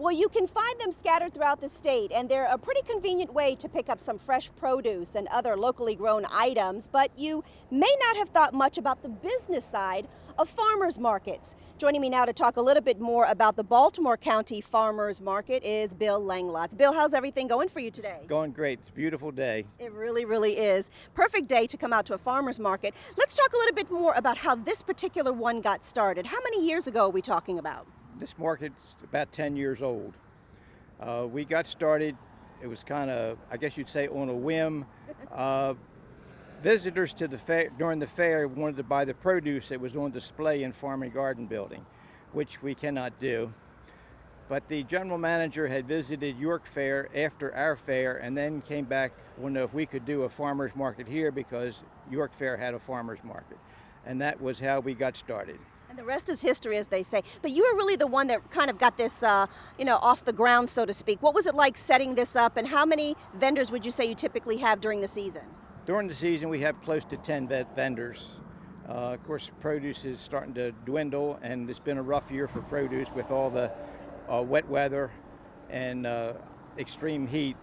Well, you can find them scattered throughout the state, and they're a pretty convenient way to pick up some fresh produce and other locally grown items, but you may not have thought much about the business side of farmers markets. Joining me now to talk a little bit more about the Baltimore County Farmers Market is Bill Langlotz. Bill, how's everything going for you today? Going great. It's a beautiful day. It really, really is. Perfect day to come out to a farmer's market. Let's talk a little bit more about how this particular one got started. How many years ago are we talking about? This market's about 10 years old. We got started, it was kind of, I guess you'd say, on a whim. Visitors to the fair, during the fair wanted to buy the produce that was on display in Farm and Garden Building, which we cannot do. But the general manager had visited York Fair after our fair and then came back, wanted to know if we could do a farmer's market here because York Fair had a farmer's market. And that was how we got started. And the rest is history, as they say. But you were really the one that kind of got this, off the ground, so to speak. What was it like setting this up, and how many vendors would you say you typically have during the season? During the season, we have close to 10 vendors. Of course, produce is starting to dwindle, and it's been a rough year for produce with all the wet weather and extreme heat.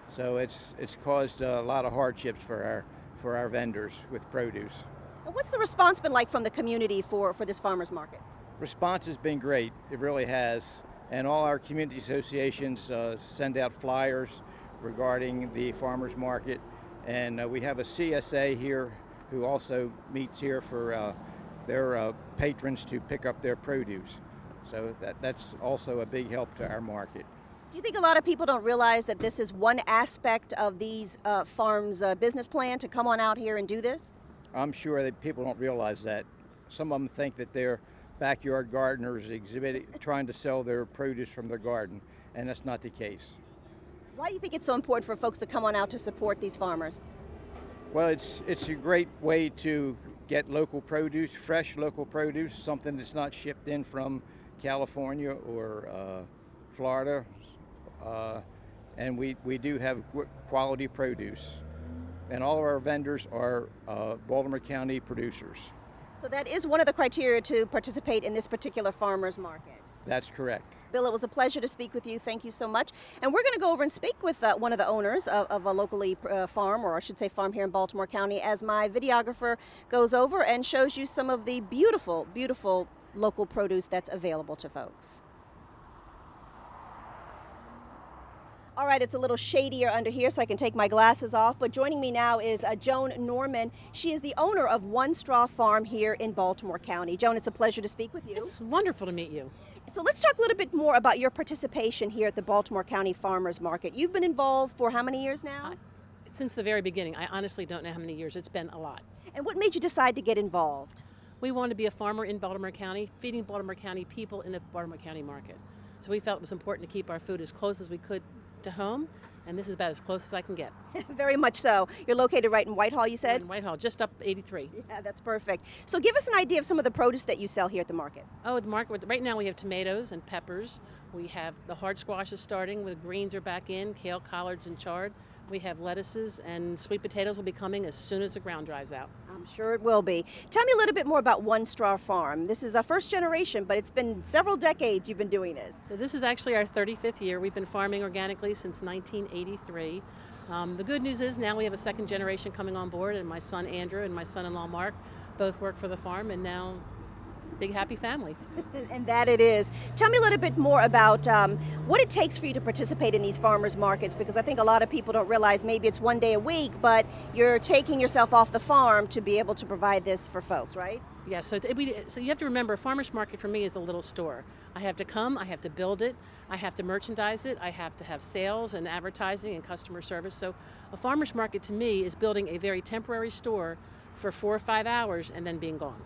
So it's caused a lot of hardships for our vendors with produce. What's the response been like from the community for this farmers market? Response has been great. It really has. And all our community associations send out flyers regarding the farmers market. And we have a CSA here who also meets here for their patrons to pick up their produce. So that's also a big help to our market. Do you think a lot of people don't realize that this is one aspect of these farms' business plan to come on out here and do this? I'm sure that people don't realize that. Some of them think that they're backyard gardeners trying to sell their produce from their garden, and that's not the case. Why do you think it's so important for folks to come on out to support these farmers? Well, it's a great way to get local produce, fresh local produce, something that's not shipped in from California or Florida, and we do have quality produce. And all of our vendors are Baltimore County producers. So that is one of the criteria to participate in this particular farmers market. That's correct. Bill, it was a pleasure to speak with you. Thank you so much. And we're going to go over and speak with one of the owners of a locally farm, or I should say farm here in Baltimore County, as my videographer goes over and shows you some of the beautiful, beautiful local produce that's available to folks. All right, it's a little shadier under here, so I can take my glasses off. But joining me now is Joan Norman. She is the owner of One Straw Farm here in Baltimore County. Joan, it's a pleasure to speak with you. It's wonderful to meet you. So let's talk a little bit more about your participation here at the Baltimore County Farmers Market. You've been involved for how many years now? Since the very beginning. I honestly don't know how many years. It's been a lot. And what made you decide to get involved? We wanted to be a farmer in Baltimore County, feeding Baltimore County people in the Baltimore County market. So we felt it was important to keep our food as close as we could to home, and this is about as close as I can get. Very much so. You're located right in Whitehall, you said? In Whitehall, just up 83. Yeah, that's perfect. So give us an idea of some of the produce that you sell here at the market. Oh, the market, right now we have tomatoes and peppers. We have the hard squashes starting, the greens are back in, kale, collards, and chard. We have lettuces, and sweet potatoes will be coming as soon as the ground dries out. I'm sure it will be. Tell me a little bit more about One Straw Farm. This is a first generation, but it's been several decades you've been doing this. So this is actually our 35th year. We've been farming organically since 1983. The good news is now we have a second generation coming on board, and my son Andrew and my son-in-law Mark both work for the farm, and now big happy family. And that it is. Tell me a little bit more about what it takes for you to participate in these farmers markets, because I think a lot of people don't realize maybe it's one day a week, but you're taking yourself off the farm to be able to provide this for folks, right? Yeah, so you have to remember, a farmer's market for me is a little store. I have to come, I have to build it, I have to merchandise it, I have to have sales and advertising and customer service. So a farmer's market to me is building a very temporary store for 4 or 5 hours and then being gone.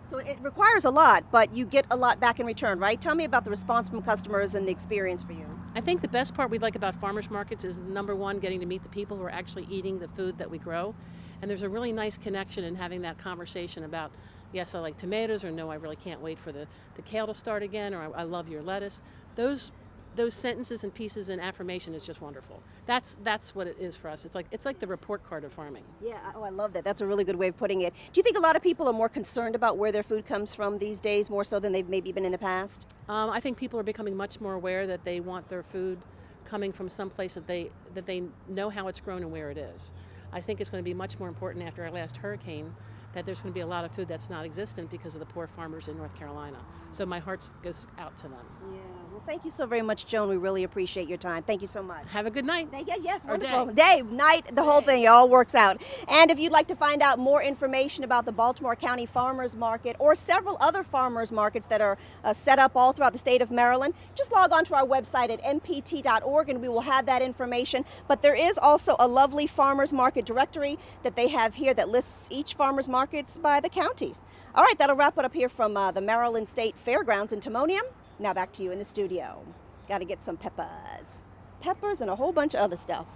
So it requires a lot, but you get a lot back in return, right? Tell me about the response from customers and the experience for you. I think the best part we like about farmers markets is, number one, getting to meet the people who are actually eating the food that we grow. And there's a really nice connection in having that conversation about, yes, I like tomatoes, or no, I really can't wait for the kale to start again, or I love your lettuce. Those those sentences and pieces and affirmation is just wonderful. That's what it is for us. It's like the report card of farming. Yeah, oh, I love that. That's a really good way of putting it. Do you think a lot of people are more concerned about where their food comes from these days, more so than they've maybe been in the past? I think people are becoming much more aware that they want their food coming from some place that they know how it's grown and where it is. I think it's going to be much more important after our last hurricane that there's going to be a lot of food that's not existent because of the poor farmers in North Carolina. So my heart goes out to them. Yeah, well, thank you so very much, Joan. We really appreciate your time. Thank you so much. Have a good night. Yeah, yes, Or wonderful. day. Night, the whole thing, it all works out. And if you'd like to find out more information about the Baltimore County Farmers Market or several other farmers markets that are set up all throughout the state of Maryland, just log on to our website at mpt.org and we will have that information. But there is also a lovely farmers market directory that they have here that lists each farmers markets by the counties. All right, that'll wrap it up here from the Maryland State Fairgrounds in Timonium. Now back to you in the studio. Got to get some peppers and a whole bunch of other stuff.